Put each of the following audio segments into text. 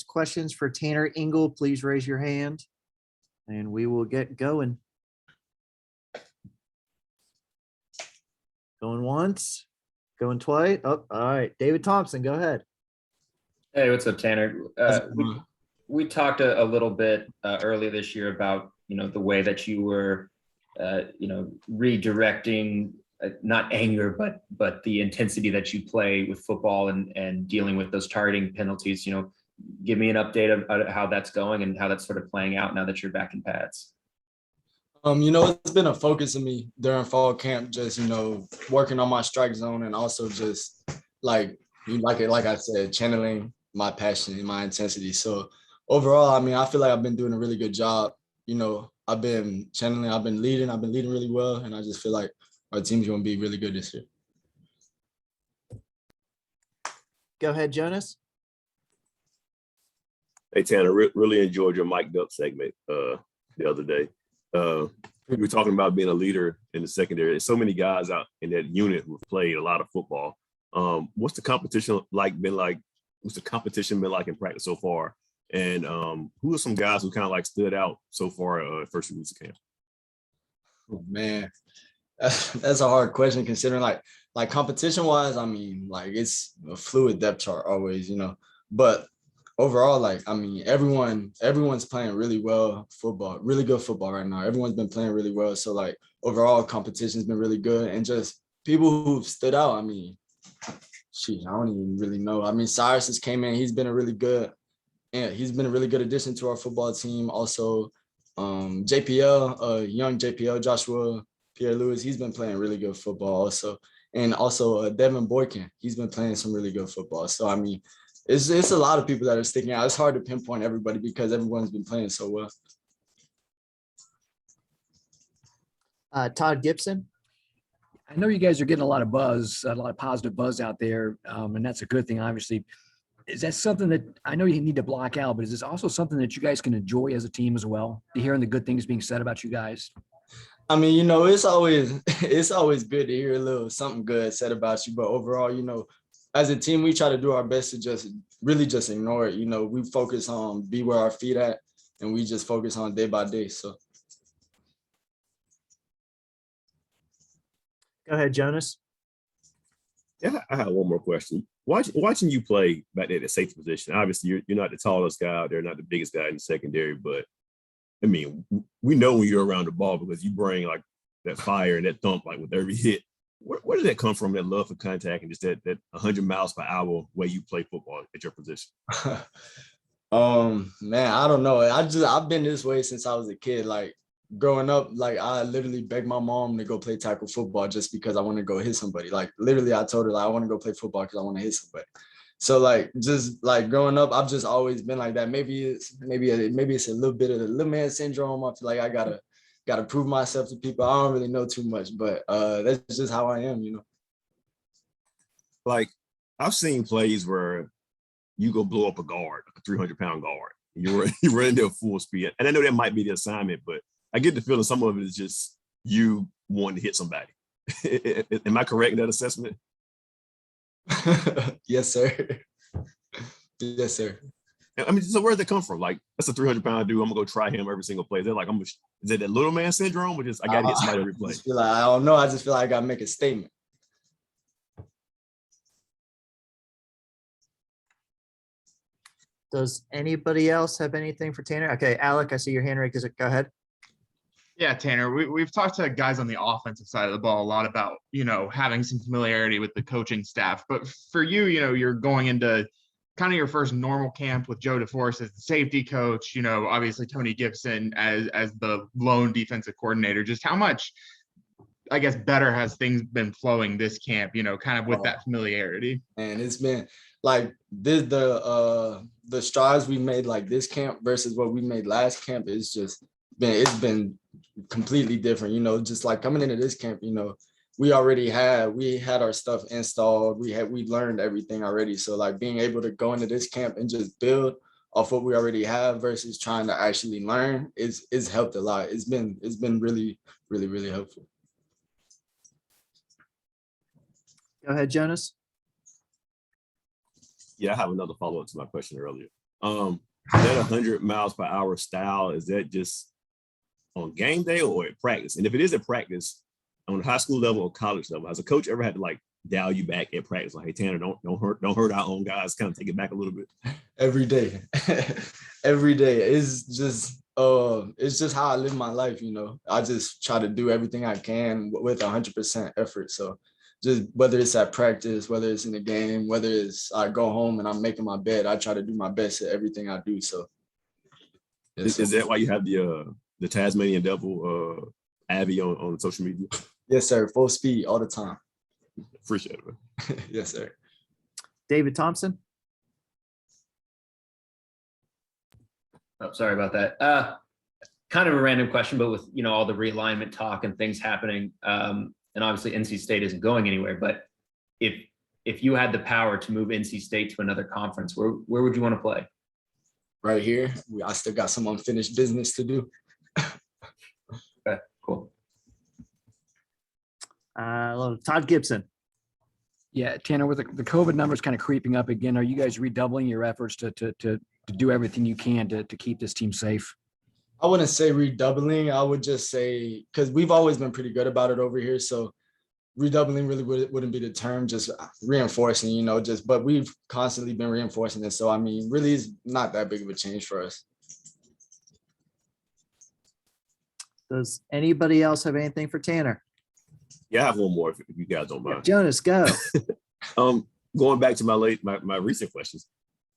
questions for Tanner Ingle, please raise your hand and we will get going. Going once, going twice. Oh, all right. David Thompson, go ahead. Hey, what's up, Tanner? We talked a little bit earlier this year about, the way that you were, redirecting not anger, but the intensity that you play with football and dealing with those targeting penalties. Give me an update of how that's going and how that's sort of playing out now that you're back in pads. It's been a focus of me during fall camp, just, working on my strike zone and also just like I said, channeling my passion and my intensity. So overall, I feel like I've been doing a really good job. I've been channeling, I've been leading really well. And I just feel like our team's going to be really good this year. Go ahead, Jonas. Hey, Tanner, really enjoyed your mic'd up segment the other day. You were talking about being a leader in the secondary. There's so many guys out in that unit who've played a lot of football. What's the competition been like? What's the competition been like in practice so far? And who are some guys who kind of stood out so far first few weeks of camp? Oh, man, that's a hard question considering like competition wise, it's a fluid depth chart always, but overall, everyone's playing really well football, really good football right now. Everyone's been playing really well. So overall competition's been really good, and just people who've stood out. I don't even really know. Cyrus has came in. He's been a really good addition to our football team. Also, JPL, young JPL, Joshua Pierre-Louis, he's been playing really good football also. And also Devin Boykin, he's been playing some really good football. So, it's a lot of people that are sticking out. It's hard to pinpoint everybody because everyone's been playing so well. Todd Gibson. I know you guys are getting a lot of buzz, a lot of positive buzz out there, and that's a good thing, obviously. Is that something that I know you need to block out, but is this also something that you guys can enjoy as a team as well, to hearing the good things being said about you guys? It's always good to hear a little something good said about you, but overall, as a team, we try to do our best to just ignore it. We focus on be where our feet at, and we just focus on day by day. So. Go ahead, Jonas. Yeah, I have one more question. Watching you play back there at the safety position, obviously you're not the tallest guy out there, not the biggest guy in the secondary, but we know when you're around the ball because you bring that fire and that thump with every hit. Where did that come from, that love for contact and just that 100 miles per hour way you play football at your position? Man, I don't know. I've been this way since I was a kid. Growing up, I literally begged my mom to go play tackle football just because I want to go hit somebody. Literally, I told her I want to go play football because I want to hit somebody. So growing up, I've just always been like that. Maybe it's a little bit of the little man syndrome. I feel like I gotta prove myself to people. I don't really know too much, but that's just how I am, I've seen plays where you go blow up a guard, a 300-pound guard. You run into full speed, and I know that might be the assignment, but I get the feeling some of it is just you wanting to hit somebody. Am I correct in that assessment? Yes, sir. Yes, sir. So where did that come from? That's a 300-pound dude. I'm gonna go try him every single play. They're is it that little man syndrome, or just I gotta hit somebody every play? I don't know. I just feel like I gotta make a statement. Does anybody else have anything for Tanner? Okay, Alec, I see your hand raised. Go ahead. Yeah, Tanner, we've talked to guys on the offensive side of the ball a lot about, having some familiarity with the coaching staff. But for you, you're going into kind of your first normal camp with Joe DeForest as the safety coach, obviously Tony Gibson as the lone defensive coordinator. Just how much, I guess, better has things been flowing this camp, kind of with that familiarity? And it's been the strides we made this camp versus what we made last camp is just it's been completely different, just coming into this camp, we had our stuff installed. We learned everything already. So being able to go into this camp and just build off what we already have versus trying to actually learn is helped a lot. It's been really, really, really helpful. Go ahead, Jonas. Yeah, I have another follow-up to my question earlier. That 100 miles per hour style, is that just on game day or at practice? And if it is at practice, on the high school level or college level, has a coach ever had to like dial you back at practice? Like, hey, Tanner, don't hurt our own guys. Kind of take it back a little bit. Every day. Every day. It's just how I live my life, you know. I just try to do everything I can with 100% effort. So just whether it's at practice, whether it's in the game, whether it's I go home and I'm making my bed, I try to do my best at everything I do. So Is that why you have the Tasmanian Devil Abby on social media? yes, sir. Full speed all the time. Appreciate it, man. Yes, sir. David Thompson. Oh, sorry about that. Kind of a random question, but with, you know, all the realignment talk and things happening, and obviously NC State isn't going anywhere, but if you had the power to move NC State to another conference, where would you want to play? Right here. I still got some unfinished business to do. Okay, cool. Todd Gibson. Yeah, Tanner, with the COVID numbers kind of creeping up again, are you guys redoubling your efforts to do everything you can to keep this team safe? I wouldn't say redoubling. I would just say, because we've always been pretty good about it over here. So redoubling really wouldn't be the term, just reinforcing, you know, but we've constantly been reinforcing this. So, I mean, really is not that big of a change for us. Does anybody else have anything for Tanner? Yeah, I have one more if you guys don't mind. Jonas, go. Going back to my recent questions,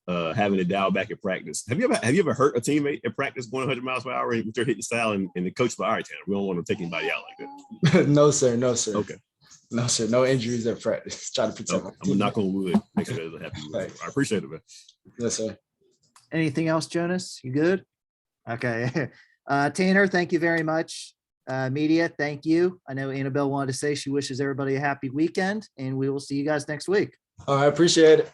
having to dial back at practice. Have you ever hurt a teammate at practice going 100 miles per hour with your hitting style and the coach like, all right, Tanner, we don't want to take anybody out like that? No, sir. No, sir. Okay. No, sir. No injuries at practice. Try to protect. I'm gonna knock on wood. Make sure that happy. Right. I appreciate it, man. Yes, sir. Anything else, Jonas? You good? Okay. Tanner, thank you very much. Media, thank you. I know Annabelle wanted to say she wishes everybody a happy weekend, and we will see you guys next week. All right. Appreciate it.